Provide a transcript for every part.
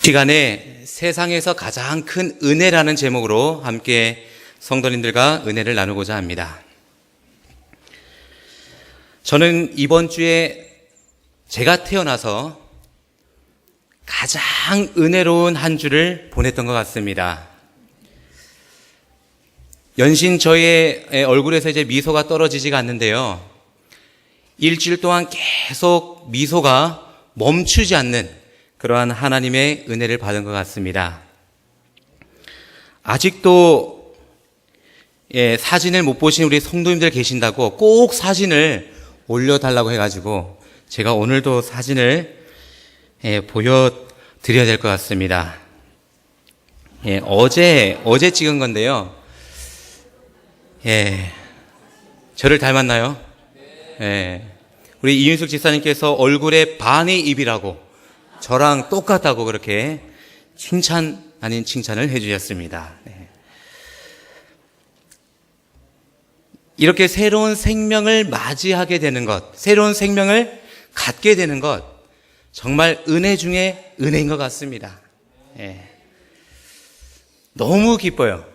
시간에 세상에서 가장 큰 은혜라는 제목으로 함께 성도님들과 은혜를 나누고자 합니다. 저는 이번 주에 제가 태어나서 가장 은혜로운 한 주를 보냈던 것 같습니다. 연신 저의 얼굴에서 이제 미소가 떨어지지가 않는데요. 일주일 동안 계속 미소가 멈추지 않는 그러한 하나님의 은혜를 받은 것 같습니다. 아직도 사진을 못 보신 우리 성도님들 계신다고 꼭 사진을 올려달라고 해가지고 제가 오늘도 사진을 보여드려야 될 것 같습니다. 어제 찍은 건데요. 저를 닮았나요? 우리 이윤숙 집사님께서 얼굴에 반이 입이라고 저랑 똑같다고 그렇게 칭찬 아닌 칭찬을 해주셨습니다. 이렇게 새로운 생명을 맞이하게 되는 것, 새로운 생명을 갖게 되는 것, 정말 은혜 중에 은혜인 것 같습니다. 너무 기뻐요.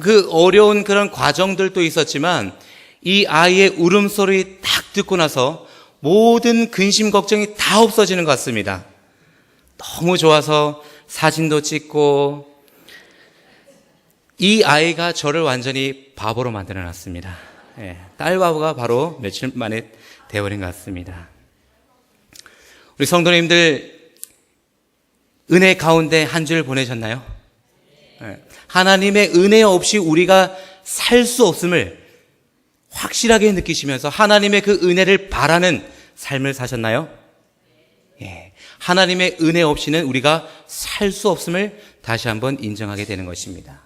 그 어려운 그런 과정들도 있었지만 이 아이의 울음소리 딱 듣고 나서 모든 근심 걱정이 다 없어지는 것 같습니다. 너무 좋아서 사진도 찍고 이 아이가 저를 완전히 바보로 만들어 놨습니다. 딸 바보가 바로 며칠 만에 되어버린 것 같습니다. 우리 성도님들 은혜 가운데 한 주를 보내셨나요? 하나님의 은혜 없이 우리가 살 수 없음을 확실하게 느끼시면서 하나님의 그 은혜를 바라는 삶을 사셨나요? 하나님의 은혜 없이는 우리가 살 수 없음을 다시 한번 인정하게 되는 것입니다.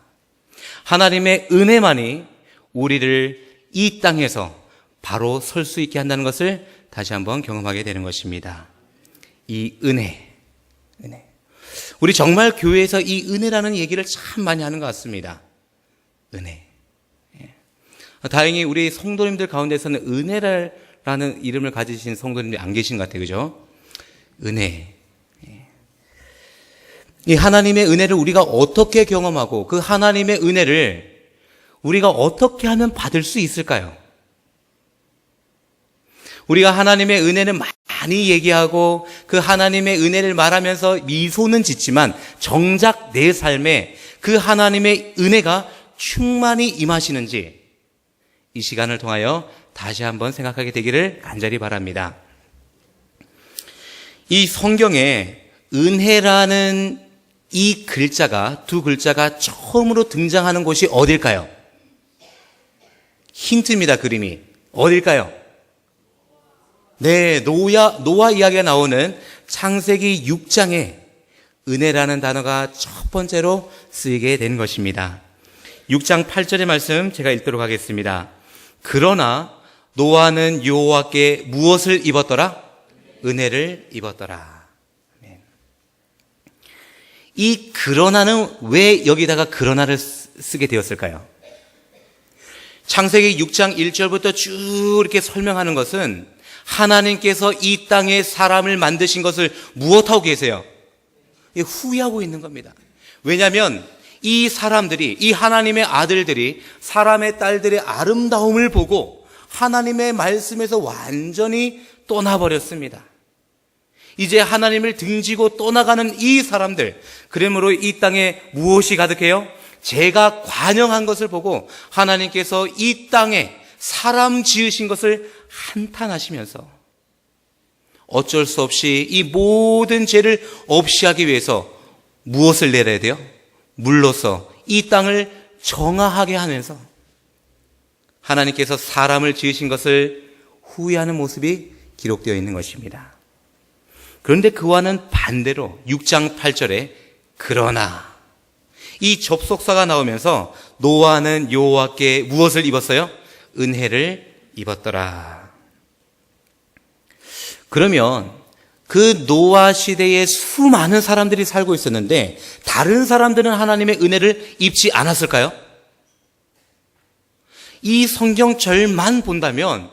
하나님의 은혜만이 우리를 이 땅에서 바로 설 수 있게 한다는 것을 다시 한번 경험하게 되는 것입니다. 이 은혜. 우리 정말 교회에서 이 은혜라는 얘기를 참 많이 하는 것 같습니다. 은혜. 다행히 우리 성도님들 가운데서는 은혜라는 이름을 가지신 성도님들이 안 계신 것 같아요. 그죠? 은혜. 이 하나님의 은혜를 우리가 어떻게 경험하고 그 하나님의 은혜를 우리가 어떻게 하면 받을 수 있을까요? 우리가 하나님의 은혜는 많이 얘기하고 그 하나님의 은혜를 말하면서 미소는 짓지만 정작 내 삶에 그 하나님의 은혜가 충만히 임하시는지 이 시간을 통하여 다시 한번 생각하게 되기를 간절히 바랍니다. 이 성경에 은혜라는 이 글자가, 두 글자가 처음으로 등장하는 곳이 어딜까요? 힌트입니다, 그림이. 어딜까요? 노아 이야기가 나오는 창세기 6장에 은혜라는 단어가 첫 번째로 쓰이게 된 것입니다. 6장 8절의 말씀 제가 읽도록 하겠습니다. 그러나 노아는 여호와께 무엇을 입었더라? 은혜를 입었더라. 이 그러나는 왜 여기다가 그러나를 쓰게 되었을까요? 창세기 6장 1절부터 쭉 이렇게 설명하는 것은 하나님께서 이 땅에 사람을 만드신 것을 무엇하고 계세요? 후회하고 있는 겁니다. 왜냐하면 이 사람들이, 이 하나님의 아들들이 사람의 딸들의 아름다움을 보고 하나님의 말씀에서 완전히 떠나버렸습니다. 이제 하나님을 등지고 떠나가는 이 사람들, 그러므로 이 땅에 무엇이 가득해요? 죄가 관영한 것을 보고 하나님께서 이 땅에 사람 지으신 것을 한탄하시면서 어쩔 수 없이 이 모든 죄를 없이 하기 위해서 무엇을 내려야 돼요? 물로써 이 땅을 정화하게 하면서 하나님께서 사람을 지으신 것을 후회하는 모습이 기록되어 있는 것입니다. 그런데 그와는 반대로 6장 8절에 그러나 이 접속사가 나오면서 노아는 여호와께 무엇을 입었어요? 은혜를 입었더라. 그러면 그 노아 시대에 수많은 사람들이 살고 있었는데 다른 사람들은 하나님의 은혜를 입지 않았을까요? 이 성경절만 본다면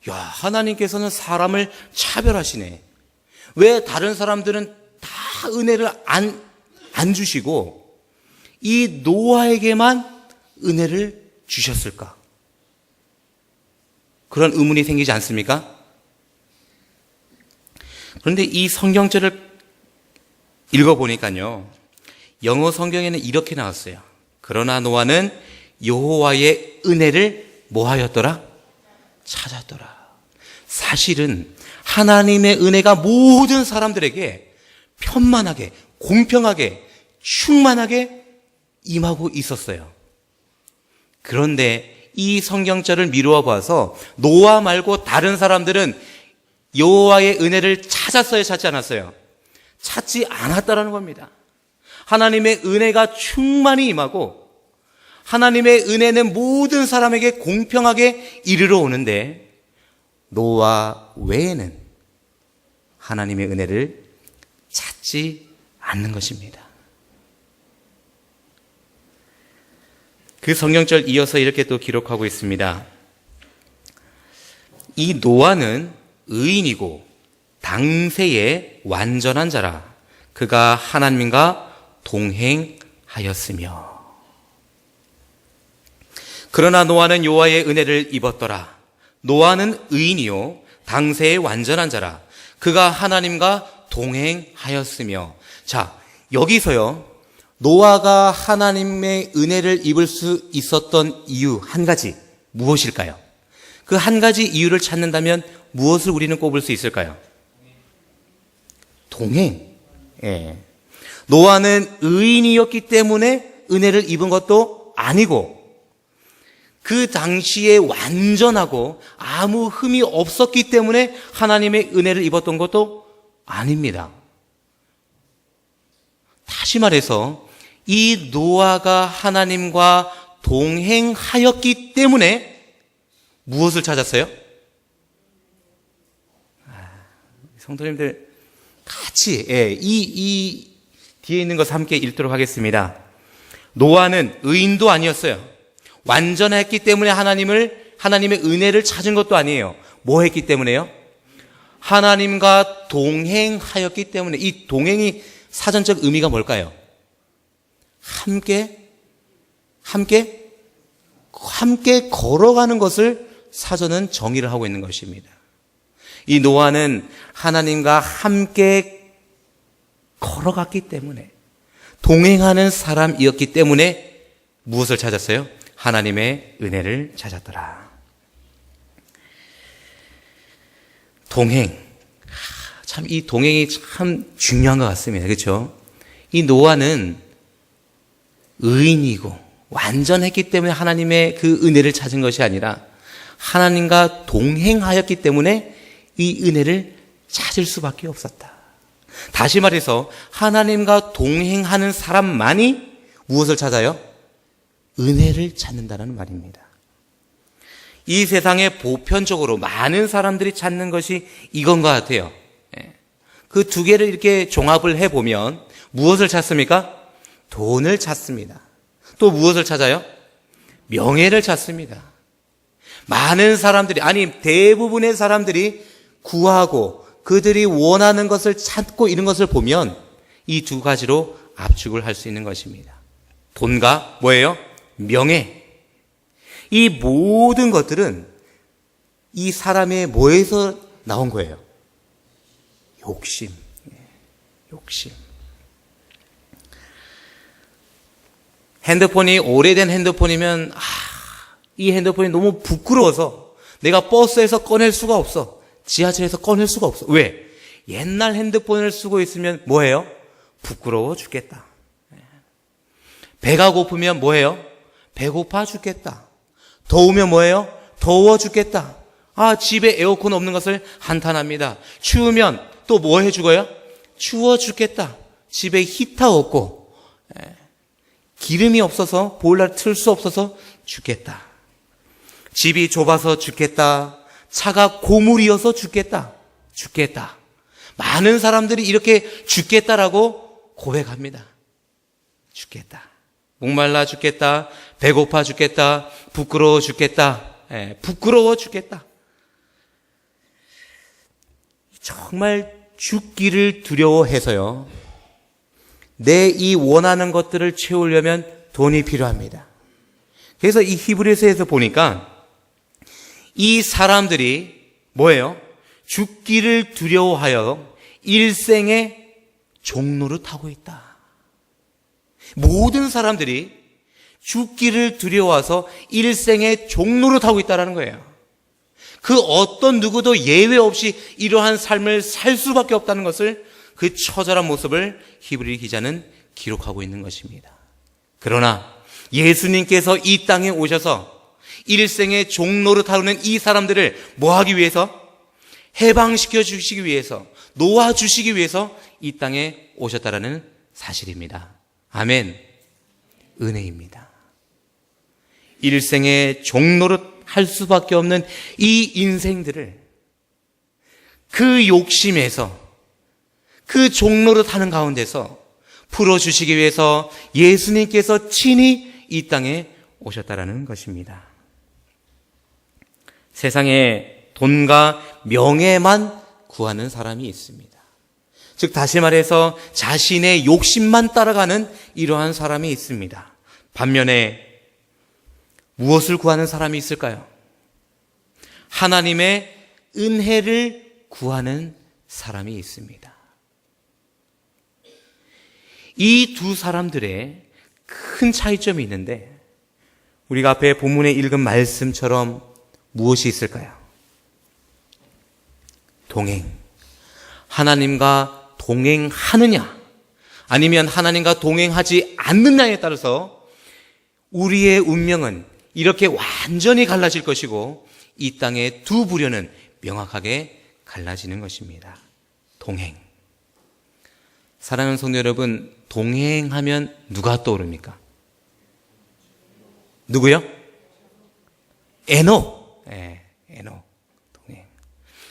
하나님께서는 사람을 차별하시네. 왜 다른 사람들은 다 은혜를 안 주시고 이 노아에게만 은혜를 주셨을까? 그런 의문이 생기지 않습니까? 그런데 이 성경절을 읽어보니까요, 영어 성경에는 이렇게 나왔어요. 그러나 노아는 여호와의 은혜를 뭐하였더라? 찾았더라. 사실은 하나님의 은혜가 모든 사람들에게 편만하게, 공평하게, 충만하게 임하고 있었어요. 그런데 이 성경절을 미루어 봐서 노아 말고 다른 사람들은 여호와의 은혜를 찾았어요, 찾지 않았어요? 찾지 않았다라는 겁니다. 하나님의 은혜가 충만히 임하고 하나님의 은혜는 모든 사람에게 공평하게 이르러 오는데 노아 외에는 하나님의 은혜를 찾지 않는 것입니다. 그 성경절 이어서 이렇게 또 기록하고 있습니다. 이 노아는 의인이고 당세의 완전한 자라. 그가 하나님과 동행하였으며. 그러나 노아는 여호와의 은혜를 입었더라. 노아는 의인이요 당세의 완전한 자라. 그가 하나님과 동행하였으며. 자, 여기서요, 노아가 하나님의 은혜를 입을 수 있었던 이유 한 가지, 무엇일까요? 그 한 가지 이유를 찾는다면 무엇을 우리는 꼽을 수 있을까요? 동행. 예. 노아는 의인이었기 때문에 은혜를 입은 것도 아니고, 그 당시에 완전하고 아무 흠이 없었기 때문에 하나님의 은혜를 입었던 것도 아닙니다. 다시 말해서 이 노아가 하나님과 동행하였기 때문에 무엇을 찾았어요? 성도님들 같이 이 뒤에 있는 것을 함께 읽도록 하겠습니다. 노아는 의인도 아니었어요. 완전했기 때문에 하나님의 은혜를 찾은 것도 아니에요. 뭐 했기 때문에요? 하나님과 동행하였기 때문에. 이 동행이 사전적 의미가 뭘까요? 함께 걸어가는 것을 사전은 정의를 하고 있는 것입니다. 이 노아는 하나님과 함께 걸어갔기 때문에, 동행하는 사람이었기 때문에 무엇을 찾았어요? 하나님의 은혜를 찾았더라. 동행. 참, 이 동행이 참 중요한 것 같습니다. 그렇죠? 이 노아는 의인이고 완전했기 때문에 하나님의 그 은혜를 찾은 것이 아니라 하나님과 동행하였기 때문에 이 은혜를 찾을 수밖에 없었다. 다시 말해서 하나님과 동행하는 사람만이 무엇을 찾아요? 은혜를 찾는다는 말입니다. 이 세상에 보편적으로 많은 사람들이 찾는 것이 이건 것 같아요. 그 두 개를 이렇게 종합을 해보면 무엇을 찾습니까? 돈을 찾습니다. 또 무엇을 찾아요? 명예를 찾습니다. 많은 사람들이, 아니 대부분의 사람들이 구하고 그들이 원하는 것을 찾고 이런 것을 보면 이 두 가지로 압축을 할 수 있는 것입니다. 돈과 뭐예요? 명예. 이 모든 것들은 이 사람의 뭐에서 나온 거예요? 욕심. 욕심. 핸드폰이 오래된 핸드폰이면 이 핸드폰이 너무 부끄러워서 내가 버스에서 꺼낼 수가 없어. 지하철에서 꺼낼 수가 없어. 왜? 옛날 핸드폰을 쓰고 있으면 뭐예요? 부끄러워 죽겠다. 배가 고프면 뭐예요? 배고파 죽겠다. 더우면 뭐예요? 더워 죽겠다. 집에 에어컨 없는 것을 한탄합니다. 추우면 또 뭐 해 죽어요? 추워 죽겠다. 집에 히터 없고 기름이 없어서 보일러를 틀 수 없어서 죽겠다. 집이 좁아서 죽겠다. 차가 고물이어서 죽겠다. 죽겠다. 많은 사람들이 이렇게 죽겠다라고 고백합니다. 죽겠다. 목말라 죽겠다. 배고파 죽겠다. 부끄러워 죽겠다. 부끄러워 죽겠다. 정말 죽기를 두려워해서요, 내 이 원하는 것들을 채우려면 돈이 필요합니다. 그래서 이 히브리서에서 보니까 이 사람들이 뭐예요? 죽기를 두려워하여 일생의 종노릇하고 있다. 모든 사람들이 죽기를 두려워해서 일생의 종노릇하고 있다는 거예요. 그 어떤 누구도 예외 없이 이러한 삶을 살 수밖에 없다는 것을, 그 처절한 모습을 히브리 기자는 기록하고 있는 것입니다. 그러나 예수님께서 이 땅에 오셔서 일생의 종노릇하는 이 사람들을 뭐 하기 위해서? 해방시켜 주시기 위해서, 놓아주시기 위해서 이 땅에 오셨다라는 사실입니다. 아멘. 은혜입니다. 일생의 종노릇 할 수밖에 없는 이 인생들을 그 욕심에서, 그 종노릇 하는 가운데서 풀어주시기 위해서 예수님께서 친히 이 땅에 오셨다라는 것입니다. 세상에 돈과 명예만 구하는 사람이 있습니다. 즉 다시 말해서 자신의 욕심만 따라가는 이러한 사람이 있습니다. 반면에 무엇을 구하는 사람이 있을까요? 하나님의 은혜를 구하는 사람이 있습니다. 이 두 사람들의 큰 차이점이 있는데, 우리가 앞에 본문에 읽은 말씀처럼 무엇이 있을까요? 동행. 하나님과 동행하느냐, 아니면 하나님과 동행하지 않느냐에 따라서 우리의 운명은 이렇게 완전히 갈라질 것이고, 이 땅의 두 부류는 명확하게 갈라지는 것입니다. 동행. 사랑하는 성도 여러분, 동행하면 누가 떠오릅니까? 누구요? 에녹. 에녹. 동행.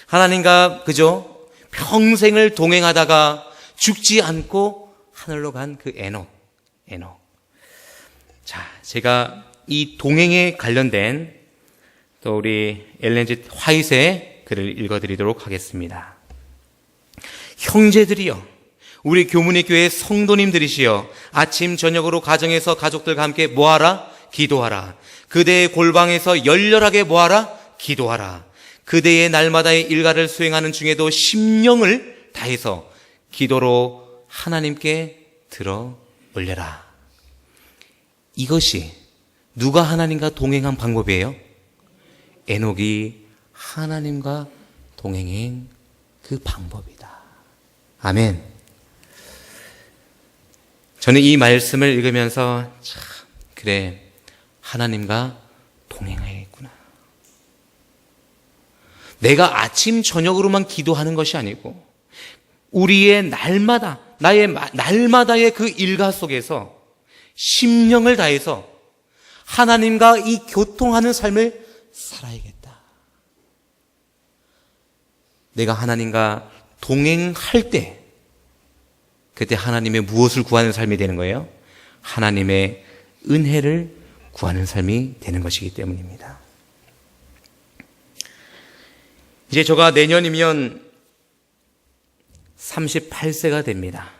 하나님과 그죠? 평생을 동행하다가 죽지 않고 하늘로 간 그 에녹. 자, 제가 이 동행에 관련된 또 우리 엘렌 G 화이트의 글을 읽어드리도록 하겠습니다. 형제들이여, 우리 교문의 교회 성도님들이시여, 아침 저녁으로 가정에서 가족들과 함께 뭐하라? 기도하라. 그대의 골방에서 열렬하게 뭐하라? 기도하라. 그대의 날마다의 일과를 수행하는 중에도 심령을 다해서 기도로 하나님께 들어 올려라. 이것이 누가 하나님과 동행한 방법이에요? 에녹이 하나님과 동행한 그 방법이다. 아멘. 저는 이 말씀을 읽으면서 참, 그래, 하나님과 동행하겠구나. 내가 아침 저녁으로만 기도하는 것이 아니고 우리의 날마다, 나의 날마다의 그 일과 속에서 심령을 다해서 하나님과 이 교통하는 삶을 살아야겠다. 내가 하나님과 동행할 때, 그때 하나님의 무엇을 구하는 삶이 되는 거예요? 하나님의 은혜를 구하는 삶이 되는 것이기 때문입니다. 이제 제가 내년이면 38세가 됩니다.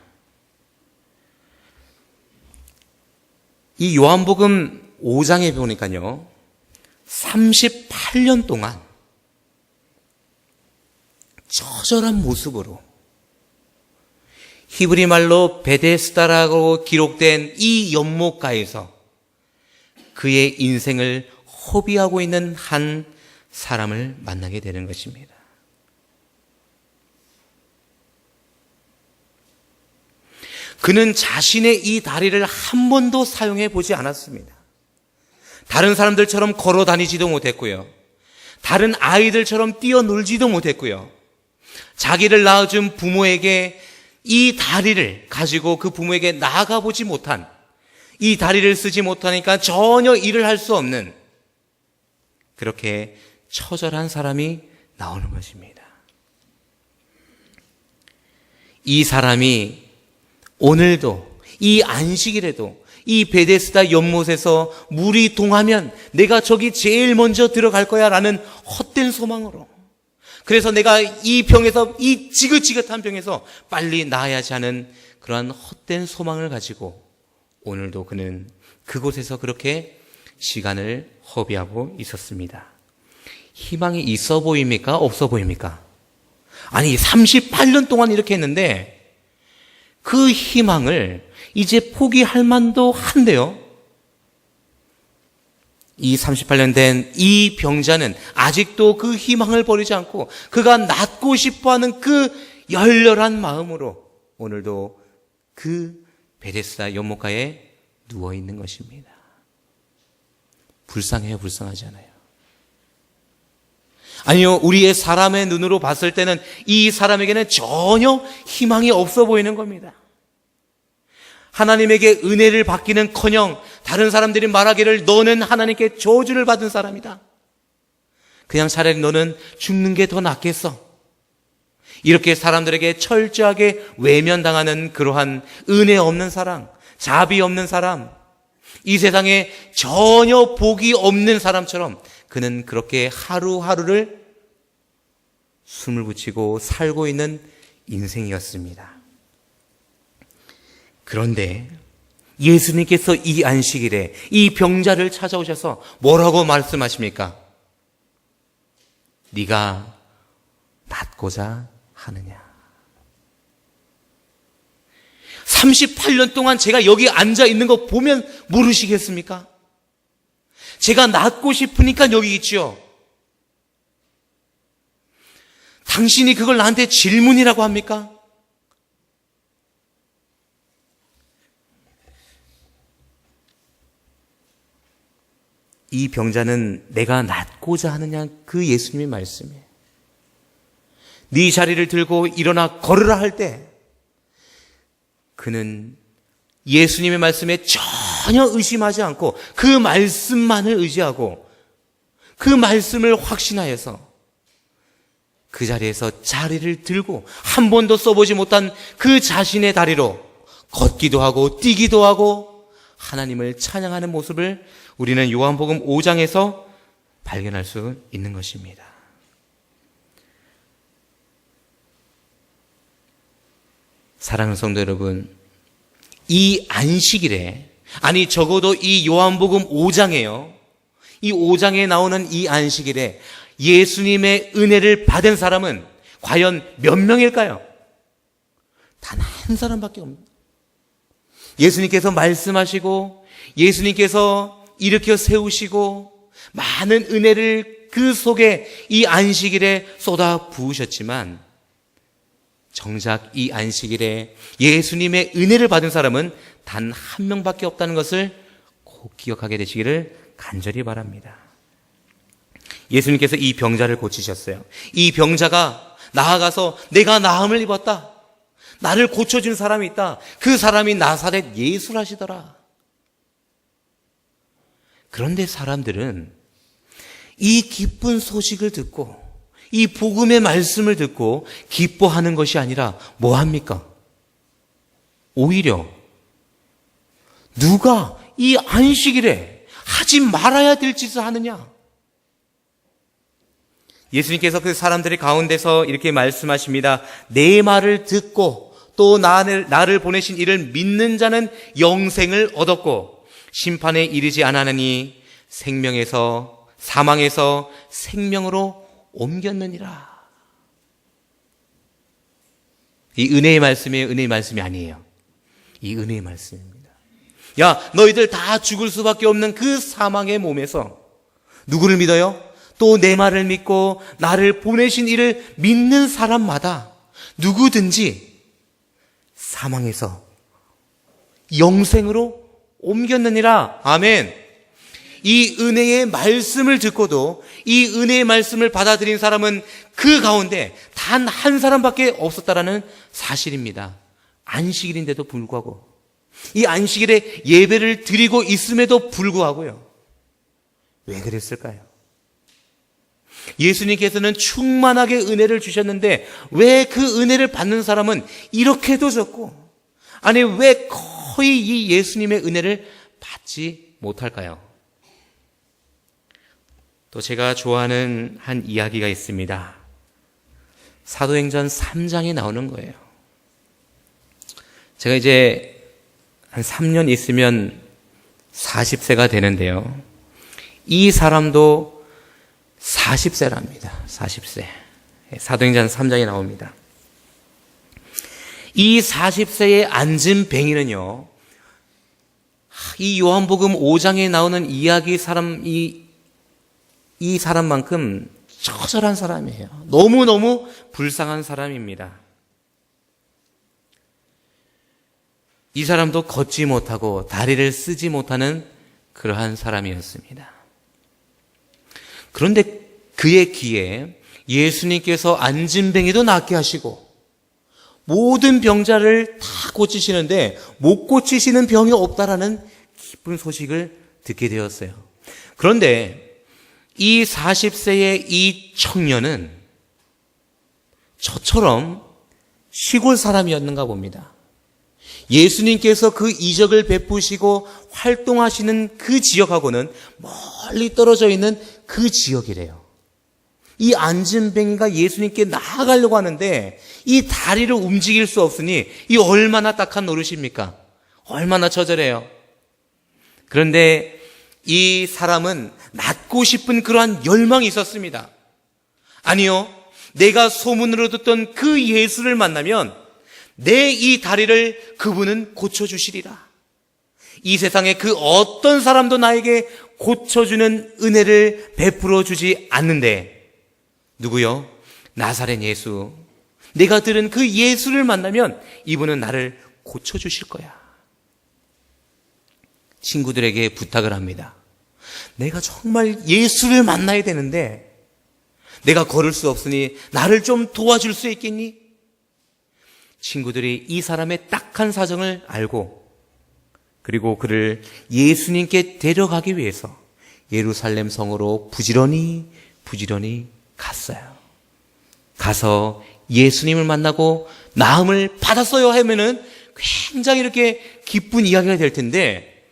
이 요한복음 5장에 보니까요, 38년 동안 처절한 모습으로 히브리 말로 베데스다라고 기록된 이 연못가에서 그의 인생을 허비하고 있는 한 사람을 만나게 되는 것입니다. 그는 자신의 이 다리를 한 번도 사용해 보지 않았습니다. 다른 사람들처럼 걸어 다니지도 못했고요. 다른 아이들처럼 뛰어놀지도 못했고요. 자기를 낳아준 부모에게 이 다리를 가지고 그 부모에게 나아가보지 못한, 이 다리를 쓰지 못하니까 전혀 일을 할 수 없는 그렇게 처절한 사람이 나오는 것입니다. 이 사람이 오늘도 이 안식일에도 이 베데스다 연못에서 물이 동하면 내가 저기 제일 먼저 들어갈 거야 라는 헛된 소망으로, 그래서 내가 이 병에서, 이 지긋지긋한 병에서 빨리 나아야지 하는 그러한 헛된 소망을 가지고 오늘도 그는 그곳에서 그렇게 시간을 허비하고 있었습니다. 희망이 있어 보입니까? 없어 보입니까? 아니 38년 동안 이렇게 했는데 그 희망을 이제 포기할 만도 한데요. 이 38년 된 이 병자는 아직도 그 희망을 버리지 않고 그가 낫고 싶어하는 그 열렬한 마음으로 오늘도 그 베데스다 연못가에 누워 있는 것입니다. 불쌍해요, 불쌍하지 않아요? 아니요, 우리의 사람의 눈으로 봤을 때는 이 사람에게는 전혀 희망이 없어 보이는 겁니다. 하나님에게 은혜를 받기는커녕 다른 사람들이 말하기를 너는 하나님께 저주를 받은 사람이다. 그냥 차라리 너는 죽는 게 더 낫겠어. 이렇게 사람들에게 철저하게 외면당하는 그러한 은혜 없는 사람, 자비 없는 사람, 이 세상에 전혀 복이 없는 사람처럼 그는 그렇게 하루하루를 숨을 붙이고 살고 있는 인생이었습니다. 그런데 예수님께서 이 안식일에 이 병자를 찾아오셔서 뭐라고 말씀하십니까? 네가 낫고자 하느냐? 38년 동안 제가 여기 앉아 있는 거 보면 모르시겠습니까? 제가 낫고 싶으니까 여기 있지요. 당신이 그걸 나한테 질문이라고 합니까? 이 병자는 내가 낫고자 하느냐, 그 예수님의 말씀이에요. 네 자리를 들고 일어나 걸으라 할 때 그는 예수님의 말씀에 전혀 의심하지 않고 그 말씀만을 의지하고 그 말씀을 확신하여서 그 자리에서 자리를 들고 한 번도 써보지 못한 그 자신의 다리로 걷기도 하고 뛰기도 하고 하나님을 찬양하는 모습을 우리는 요한복음 5장에서 발견할 수 있는 것입니다. 사랑하는 성도 여러분, 이 안식일에, 아니 적어도 이 요한복음 5장에요. 이 5장에 나오는 이 안식일에 예수님의 은혜를 받은 사람은 과연 몇 명일까요? 단 한 사람밖에 없습니다. 예수님께서 말씀하시고 예수님께서 일으켜 세우시고 많은 은혜를 그 속에 이 안식일에 쏟아 부으셨지만 정작 이 안식일에 예수님의 은혜를 받은 사람은 단 한 명밖에 없다는 것을 꼭 기억하게 되시기를 간절히 바랍니다. 예수님께서 이 병자를 고치셨어요. 이 병자가 나아가서 내가 나음을 입었다, 나를 고쳐준 사람이 있다, 그 사람이 나사렛 예수라시더라. 그런데 사람들은 이 기쁜 소식을 듣고 이 복음의 말씀을 듣고 기뻐하는 것이 아니라 뭐 합니까? 오히려 누가 이 안식일에 하지 말아야 될 짓을 하느냐? 예수님께서 그 사람들의 가운데서 이렇게 말씀하십니다. 내 말을 듣고 또 나를 보내신 이를 믿는 자는 영생을 얻었고 심판에 이르지 않았느니 생명에서 사망에서 생명으로 옮겼느니라. 이 은혜의 말씀이 은혜의 말씀이 아니에요. 이 은혜의 말씀입니다. 야, 너희들 다 죽을 수밖에 없는 그 사망의 몸에서 누구를 믿어요? 또 내 말을 믿고 나를 보내신 이를 믿는 사람마다 누구든지 사망에서 영생으로 옮겼느니라. 아멘. 이 은혜의 말씀을 듣고도 이 은혜의 말씀을 받아들인 사람은 그 가운데 단 한 사람밖에 없었다라는 사실입니다. 안식일인데도 불구하고, 이 안식일에 예배를 드리고 있음에도 불구하고요. 왜 그랬을까요? 예수님께서는 충만하게 은혜를 주셨는데 왜 그 은혜를 받는 사람은 이렇게도 적고, 아니 왜 거의 이 예수님의 은혜를 받지 못할까요? 또 제가 좋아하는 한 이야기가 있습니다. 사도행전 3장에 나오는 거예요. 제가 이제 한 3년 있으면 40세가 되는데요. 이 사람도 40세랍니다. 40세. 사도행전 3장에 나옵니다. 이 40세의 앉은 뱅이는요, 이 요한복음 5장에 나오는 이야기 이 사람만큼 처절한 사람이에요. 너무너무 불쌍한 사람입니다. 이 사람도 걷지 못하고 다리를 쓰지 못하는 그러한 사람이었습니다. 그런데 그의 귀에 예수님께서 앉은 뱅이도 낫게 하시고 모든 병자를 다 고치시는데 못 고치시는 병이 없다라는 기쁜 소식을 듣게 되었어요. 그런데 이 40세의 이 청년은 저처럼 시골 사람이었는가 봅니다. 예수님께서 그 이적을 베푸시고 활동하시는 그 지역하고는 멀리 떨어져 있는 그 지역이래요. 이 앉은 뱅이가 예수님께 나아가려고 하는데 이 다리를 움직일 수 없으니 이 얼마나 딱한 노릇입니까? 얼마나 처절해요. 그런데 이 사람은 낫고 싶은 그러한 열망이 있었습니다. 아니요, 내가 소문으로 듣던 그 예수를 만나면 내 이 다리를 그분은 고쳐주시리라. 이 세상에 그 어떤 사람도 나에게 고쳐주는 은혜를 베풀어 주지 않는데 누구요? 나사렛 예수. 내가 들은 그 예수를 만나면 이분은 나를 고쳐주실 거야. 친구들에게 부탁을 합니다. 내가 정말 예수를 만나야 되는데 내가 걸을 수 없으니 나를 좀 도와줄 수 있겠니? 친구들이 이 사람의 딱한 사정을 알고 그리고 그를 예수님께 데려가기 위해서 예루살렘 성으로 부지런히 갔어요. 가서 예수님을 만나고 나음을 받았어요 하면은 굉장히 이렇게 기쁜 이야기가 될 텐데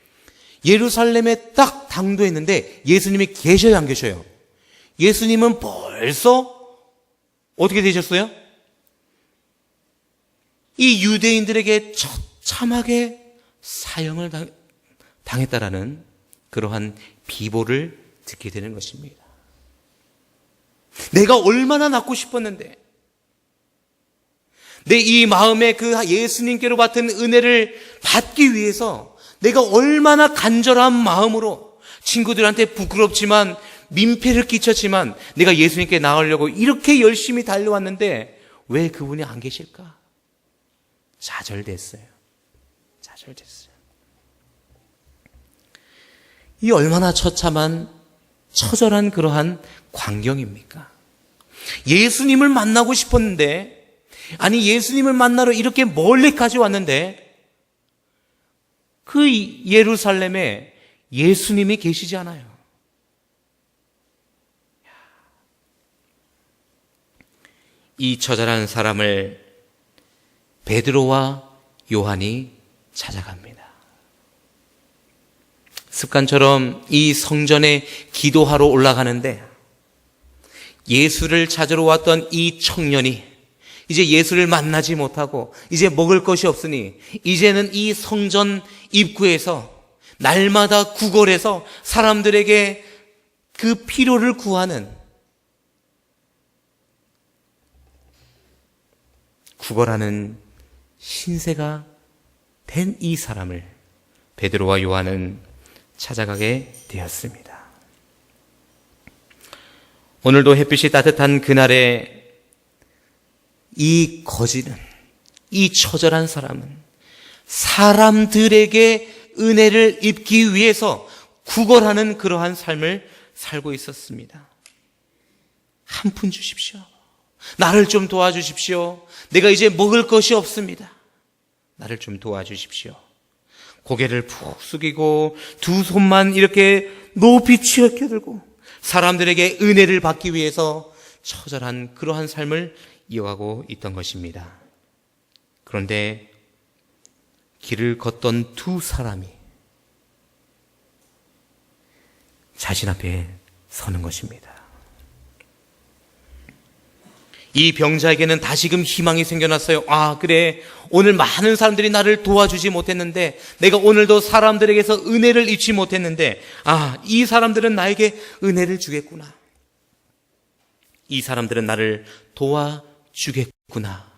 예루살렘에 딱 당도했는데 예수님이 계셔요, 안 계셔요? 예수님은 벌써 어떻게 되셨어요? 이 유대인들에게 처참하게 사형을 당했다라는 그러한 비보를 듣게 되는 것입니다. 내가 얼마나 낫고 싶었는데 내 이 마음에 그 예수님께로 받은 은혜를 받기 위해서 내가 얼마나 간절한 마음으로 친구들한테 부끄럽지만 민폐를 끼쳤지만 내가 예수님께 나가려고 이렇게 열심히 달려왔는데 왜 그분이 안 계실까? 좌절됐어요. 이 얼마나 처참한 처절한 그러한 광경입니까? 예수님을 만나고 싶었는데 아니 예수님을 만나러 이렇게 멀리까지 왔는데 그 예루살렘에 예수님이 계시지 않아요. 이 처절한 사람을 베드로와 요한이 찾아갑니다. 습관처럼 이 성전에 기도하러 올라가는데 예수를 찾으러 왔던 이 청년이 이제 예수를 만나지 못하고 이제 먹을 것이 없으니 이제는 이 성전 입구에서 날마다 구걸해서 사람들에게 그 필요를 구하는 구걸하는 신세가 된 이 사람을 베드로와 요한은 찾아가게 되었습니다. 오늘도 햇빛이 따뜻한 그날에 이 거지는, 이 처절한 사람은 사람들에게 은혜를 입기 위해서 구걸하는 그러한 삶을 살고 있었습니다. 한 푼 주십시오. 나를 좀 도와주십시오. 내가 이제 먹을 것이 없습니다. 나를 좀 도와주십시오. 고개를 푹 숙이고 두 손만 이렇게 높이 치어켜 들고 사람들에게 은혜를 받기 위해서 처절한 그러한 삶을 이어가고 있던 것입니다. 그런데 길을 걷던 두 사람이 자신 앞에 서는 것입니다. 이 병자에게는 다시금 희망이 생겨났어요. 아, 그래. 오늘 많은 사람들이 나를 도와주지 못했는데, 내가 오늘도 사람들에게서 은혜를 입지 못했는데, 아, 이 사람들은 나에게 은혜를 주겠구나. 이 사람들은 나를 도와주겠구나.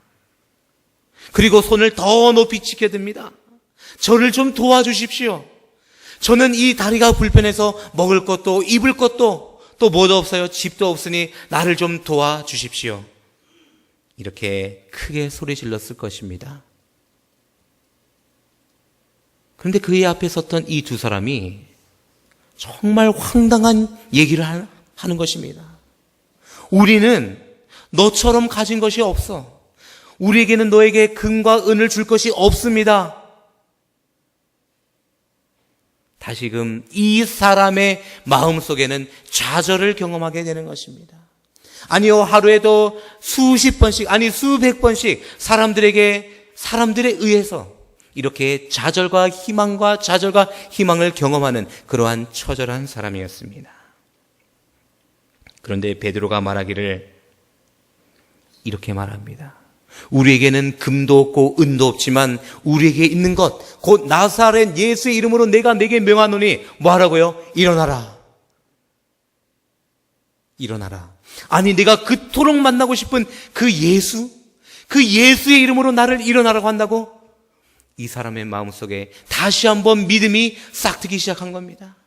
그리고 손을 더 높이 치켜듭니다. 저를 좀 도와주십시오. 저는 이 다리가 불편해서 먹을 것도 입을 것도 또 뭐도 없어요. 집도 없으니 나를 좀 도와주십시오. 이렇게 크게 소리 질렀을 것입니다. 그런데 그의 앞에 섰던 이 두 사람이 정말 황당한 얘기를 하는 것입니다. 우리는 너처럼 가진 것이 없어. 우리에게는 너에게 금과 은을 줄 것이 없습니다. 다시금 이 사람의 마음속에는 좌절을 경험하게 되는 것입니다. 아니요, 하루에도 수십 번씩, 아니 수백 번씩 사람들에 의해서 이렇게 좌절과 희망을 경험하는 그러한 처절한 사람이었습니다. 그런데 베드로가 말하기를 이렇게 말합니다. 우리에게는 금도 없고 은도 없지만 우리에게 있는 것 곧 나사렛 예수의 이름으로 내가 내게 명하노니 뭐하라고요? 일어나라. 일어나라. 아니, 내가 그토록 만나고 싶은 그 예수의 이름으로 나를 일어나라고 한다고? 이 사람의 마음속에 다시 한번 믿음이 싹트기 시작한 겁니다.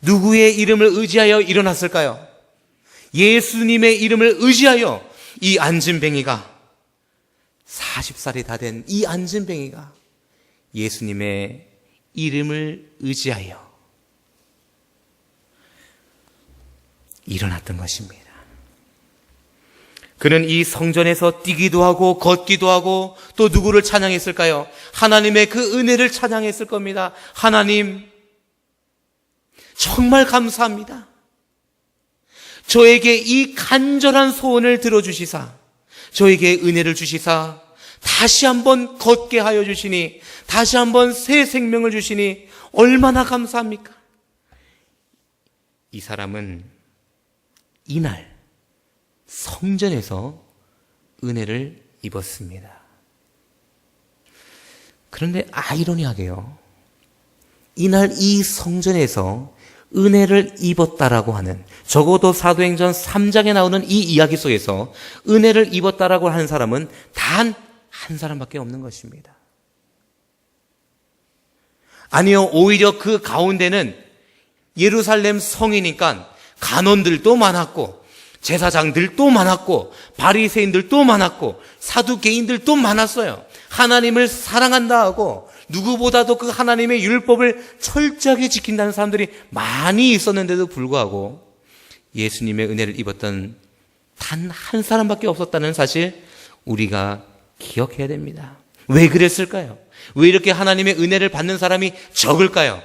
누구의 이름을 의지하여 일어났을까요? 예수님의 이름을 의지하여 이 안진뱅이가 40살이 다 된 이 안진뱅이가 예수님의 이름을 의지하여 일어났던 것입니다. 그는 이 성전에서 뛰기도 하고 걷기도 하고 또 누구를 찬양했을까요? 하나님의 그 은혜를 찬양했을 겁니다. 하나님, 정말 감사합니다. 저에게 이 간절한 소원을 들어주시사 저에게 은혜를 주시사 다시 한번 걷게 하여 주시니 다시 한번 새 생명을 주시니 얼마나 감사합니까? 이 사람은 이날 성전에서 은혜를 입었습니다. 그런데 아이러니하게요, 이날 이 성전에서 은혜를 입었다라고 하는, 적어도 사도행전 3장에 나오는 이 이야기 속에서 은혜를 입었다라고 하는 사람은 단 한 사람밖에 없는 것입니다. 아니요, 오히려 그 가운데는 예루살렘 성이니까 간원들도 많았고 제사장들도 많았고 바리새인들도 많았고 사두개인들도 많았어요. 하나님을 사랑한다 하고 누구보다도 그 하나님의 율법을 철저하게 지킨다는 사람들이 많이 있었는데도 불구하고 예수님의 은혜를 입었던 단 한 사람밖에 없었다는 사실 우리가 기억해야 됩니다. 왜 그랬을까요? 왜 이렇게 하나님의 은혜를 받는 사람이 적을까요?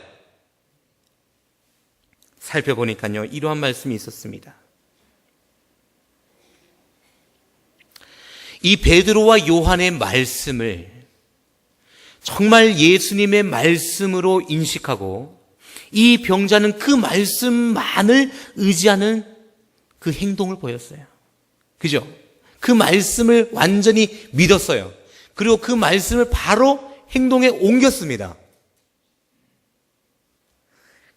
살펴보니까요, 이러한 말씀이 있었습니다. 이 베드로와 요한의 말씀을 정말 예수님의 말씀으로 인식하고 이 병자는 그 말씀만을 의지하는 그 행동을 보였어요. 그죠? 그 말씀을 완전히 믿었어요. 그리고 그 말씀을 바로 행동에 옮겼습니다.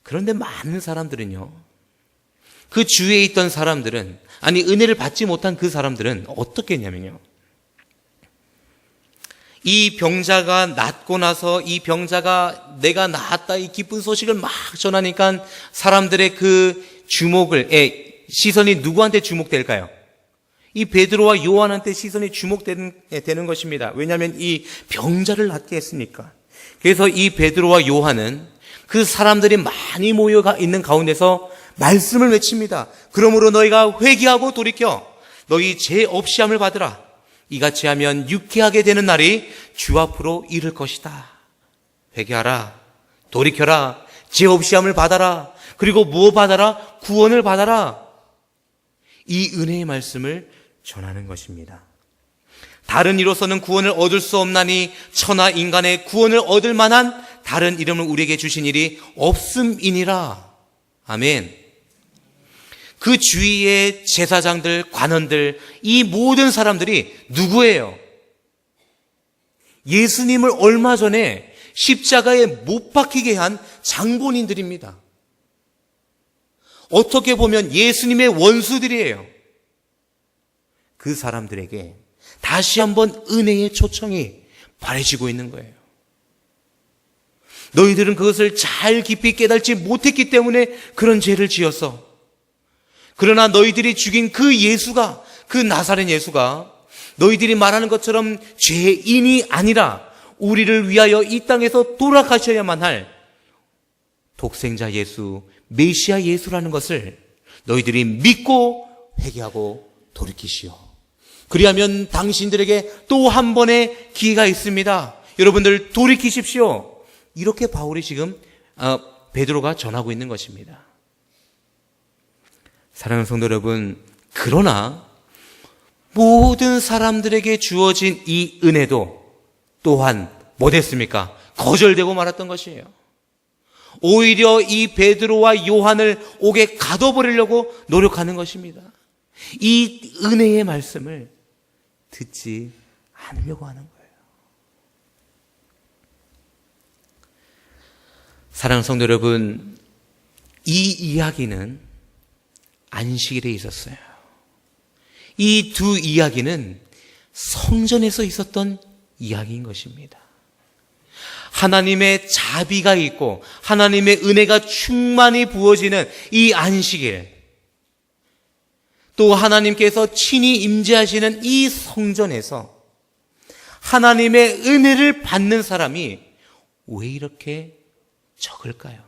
그런데 많은 사람들은요, 그 주위에 있던 사람들은, 아니 은혜를 받지 못한 그 사람들은 어떻게 했냐면요, 이 병자가 낫고 나서 이 병자가 내가 나았다 이 기쁜 소식을 막 전하니까 사람들의 그 시선이 누구한테 주목될까요? 이 베드로와 요한한테 시선이 주목되는 것입니다. 왜냐하면 이 병자를 낫게 했으니까. 그래서 이 베드로와 요한은 그 사람들이 많이 모여 있는 가운데서 말씀을 외칩니다. 그러므로 너희가 회개하고 돌이켜 너희 죄 없이 함을 받으라. 이같이 하면 유쾌하게 되는 날이 주 앞으로 이를 것이다. 회개하라, 돌이켜라, 죄 없이 함을 받아라. 그리고 무엇 받아라? 구원을 받아라. 이 은혜의 말씀을 전하는 것입니다. 다른 이로서는 구원을 얻을 수 없나니 천하 인간의 구원을 얻을 만한 다른 이름을 우리에게 주신 일이 없음이니라. 아멘. 그 주위의 제사장들, 관원들, 이 모든 사람들이 누구예요? 예수님을 얼마 전에 십자가에 못 박히게 한 장본인들입니다. 어떻게 보면 예수님의 원수들이에요. 그 사람들에게 다시 한번 은혜의 초청이 바래지고 있는 거예요. 너희들은 그것을 잘 깊이 깨닫지 못했기 때문에 그런 죄를 지었어. 그러나 너희들이 죽인 그 예수가, 그 나사렛 예수가 너희들이 말하는 것처럼 죄인이 아니라 우리를 위하여 이 땅에서 돌아가셔야만 할 독생자 예수, 메시아 예수라는 것을 너희들이 믿고 회개하고 돌이키시오. 그리하면 당신들에게 또 한 번의 기회가 있습니다. 여러분들 돌이키십시오. 이렇게 바울이 지금 베드로가 전하고 있는 것입니다. 사랑하는 성도 여러분, 그러나 모든 사람들에게 주어진 이 은혜도 또한 뭐 됐습니까? 거절되고 말았던 것이에요. 오히려 이 베드로와 요한을 옥에 가둬버리려고 노력하는 것입니다. 이 은혜의 말씀을 듣지 않으려고 하는 거예요. 사랑하는 성도 여러분, 이 이야기는 안식일에 있었어요. 이 두 이야기는 성전에서 있었던 이야기인 것입니다. 하나님의 자비가 있고 하나님의 은혜가 충만히 부어지는 이 안식일, 또 하나님께서 친히 임재하시는 이 성전에서 하나님의 은혜를 받는 사람이 왜 이렇게 적을까요?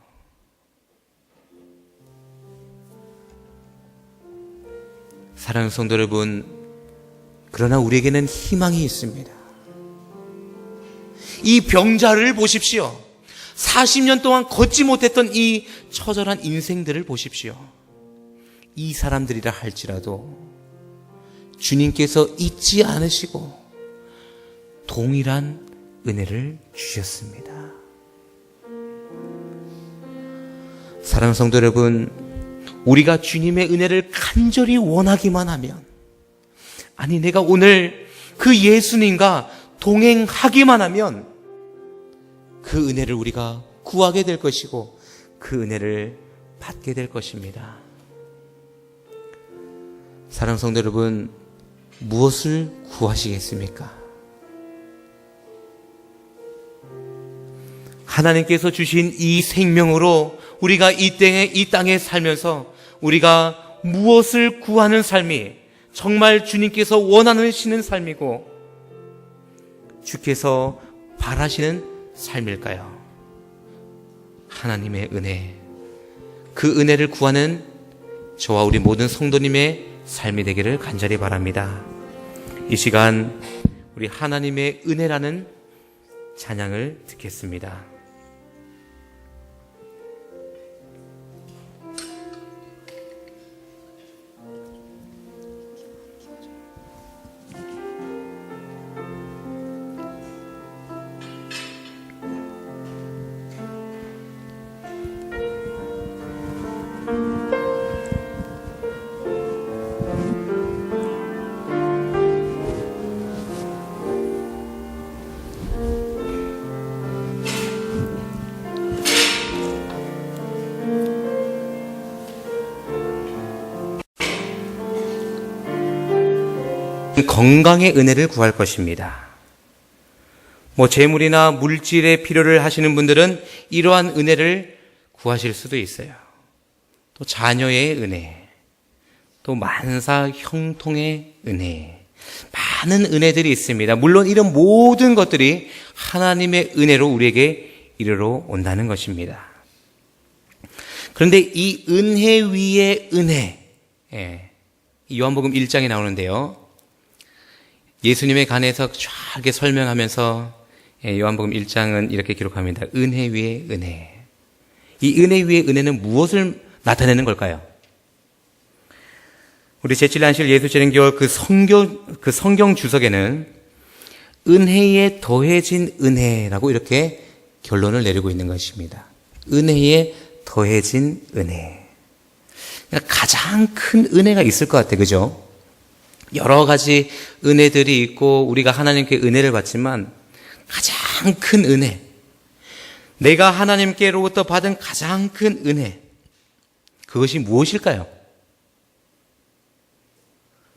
사랑하는 성도 여러분, 그러나 우리에게는 희망이 있습니다. 이 병자를 보십시오. 40년 동안 걷지 못했던 이 처절한 인생들을 보십시오. 이 사람들이라 할지라도 주님께서 잊지 않으시고 동일한 은혜를 주셨습니다. 사랑하는 성도 여러분, 우리가 주님의 은혜를 간절히 원하기만 하면, 아니 내가 오늘 그 예수님과 동행하기만 하면 그 은혜를 우리가 구하게 될 것이고 그 은혜를 받게 될 것입니다. 사랑하는 성도 여러분, 무엇을 구하시겠습니까? 하나님께서 주신 이 생명으로 우리가 이 땅에 살면서 우리가 무엇을 구하는 삶이 정말 주님께서 원하시는 삶이고 주께서 바라시는 삶일까요? 하나님의 은혜, 그 은혜를 구하는 저와 우리 모든 성도님의 삶이 되기를 간절히 바랍니다. 이 시간 우리 하나님의 은혜라는 찬양을 듣겠습니다. 건강의 은혜를 구할 것입니다. 재물이나 물질의 필요를 하시는 분들은 이러한 은혜를 구하실 수도 있어요. 또 자녀의 은혜, 또 만사 형통의 은혜, 많은 은혜들이 있습니다. 물론 이런 모든 것들이 하나님의 은혜로 우리에게 이르러 온다는 것입니다. 그런데 이 은혜 위의 은혜, 요한복음 1장에 나오는데요. 예수님에 관해서 쫙 이렇게 설명하면서 요한복음 1장은 이렇게 기록합니다. 은혜 위의 은혜. 이 은혜 위의 은혜는 무엇을 나타내는 걸까요? 우리 제7안실 예수재림교회 그 성경 주석에는 은혜에 더해진 은혜라고 이렇게 결론을 내리고 있는 것입니다. 은혜에 더해진 은혜. 가장 큰 은혜가 있을 것 같아요. 그죠? 여러 가지 은혜들이 있고 우리가 하나님께 은혜를 받지만 가장 큰 은혜, 내가 하나님께로부터 받은 가장 큰 은혜, 그것이 무엇일까요?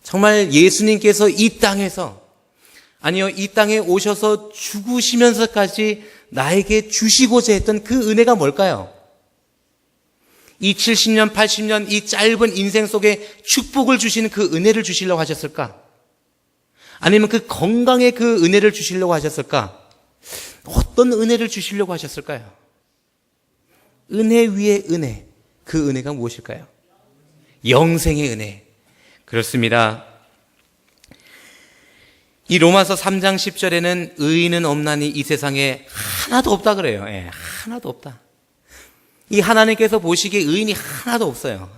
정말 예수님께서 이 땅에서, 아니요, 이 땅에 오셔서 죽으시면서까지 나에게 주시고자 했던 그 은혜가 뭘까요? 이 70년, 80년 이 짧은 인생 속에 축복을 주시는 그 은혜를 주시려고 하셨을까? 아니면 그 건강의 그 은혜를 주시려고 하셨을까? 어떤 은혜를 주시려고 하셨을까요? 은혜 위에 은혜, 그 은혜가 무엇일까요? 영생의 은혜. 그렇습니다. 이 로마서 3장 10절에는 의인은 없나니 이 세상에 하나도 없다 그래요. 하나도 없다. 이 하나님께서 보시기에 의인이 하나도 없어요.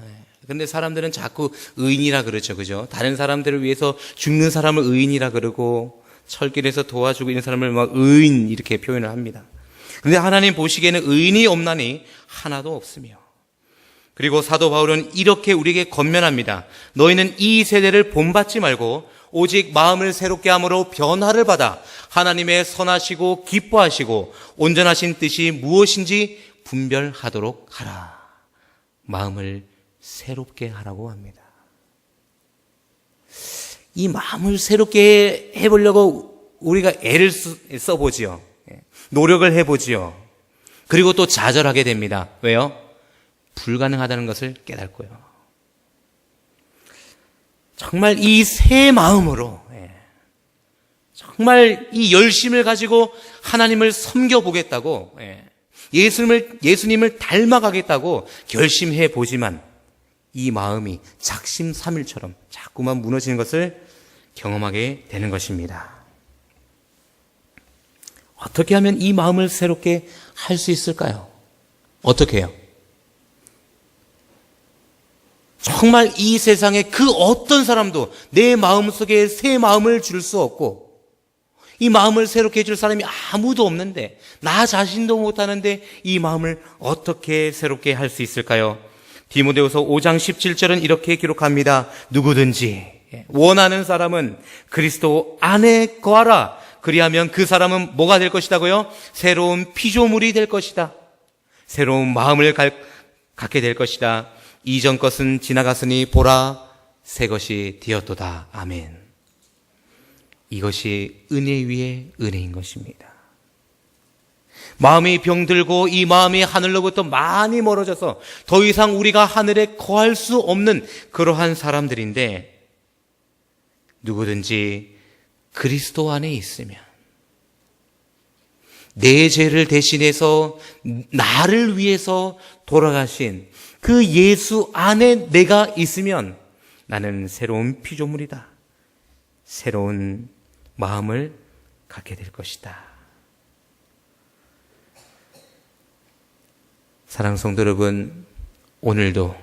근데 사람들은 자꾸 의인이라 그러죠. 그죠? 다른 사람들을 위해서 죽는 사람을 의인이라 그러고 철길에서 도와주고 있는 사람을 막 의인 이렇게 표현을 합니다. 근데 하나님 보시기에는 의인이 없나니 하나도 없으며. 그리고 사도 바울은 이렇게 우리에게 권면합니다. 너희는 이 세대를 본받지 말고 오직 마음을 새롭게 함으로 변화를 받아 하나님의 선하시고 기뻐하시고 온전하신 뜻이 무엇인지 분별하도록 하라. 마음을 새롭게 하라고 합니다. 이 마음을 새롭게 해보려고 우리가 애를 써보지요. 노력을 해보지요. 그리고 또 좌절하게 됩니다. 왜요? 불가능하다는 것을 깨닫고요. 정말 이 새 마음으로, 정말 이 열심을 가지고 하나님을 섬겨보겠다고, 예수님을 닮아가겠다고 결심해 보지만 이 마음이 작심삼일처럼 자꾸만 무너지는 것을 경험하게 되는 것입니다. 어떻게 하면 이 마음을 새롭게 할 수 있을까요? 어떻게 해요? 정말 이 세상에 그 어떤 사람도 내 마음속에 새 마음을 줄 수 없고 이 마음을 새롭게 해줄 사람이 아무도 없는데 나 자신도 못하는데 이 마음을 어떻게 새롭게 할 수 있을까요? 디모데후서 5장 17절은 이렇게 기록합니다. 누구든지 원하는 사람은 그리스도 안에 거하라. 그리하면 그 사람은 뭐가 될 것이다고요? 새로운 피조물이 될 것이다. 새로운 마음을 갖게 될 것이다. 이전 것은 지나갔으니 보라 새 것이 되었도다. 아멘. 이것이 은혜 위에 은혜인 것입니다. 마음이 병들고 이 마음이 하늘로부터 많이 멀어져서 더 이상 우리가 하늘에 거할 수 없는 그러한 사람들인데 누구든지 그리스도 안에 있으면 내 죄를 대신해서 나를 위해서 돌아가신 그 예수 안에 내가 있으면 나는 새로운 피조물이다. 새로운 마음을 갖게 될 것이다. 사랑하는 성도 여러분, 오늘도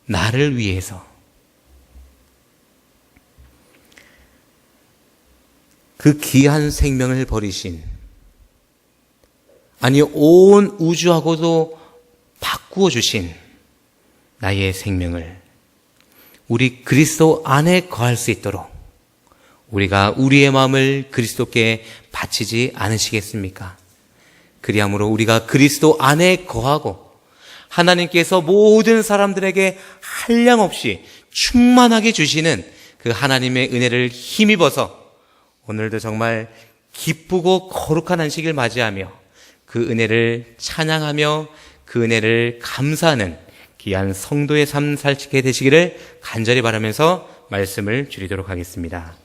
나를 위해서 그 귀한 생명을 버리신, 아니 온 우주하고도 바꾸어 주신 나의 생명을 우리 그리스도 안에 거할 수 있도록 우리가 우리의 마음을 그리스도께 바치지 않으시겠습니까? 그리함으로 우리가 그리스도 안에 거하고 하나님께서 모든 사람들에게 한량없이 충만하게 주시는 그 하나님의 은혜를 힘입어서 오늘도 정말 기쁘고 거룩한 안식을 맞이하며 그 은혜를 찬양하며 그 은혜를 감사하는 귀한 성도의 삶 살게 되시기를 간절히 바라면서 말씀을 드리도록 하겠습니다.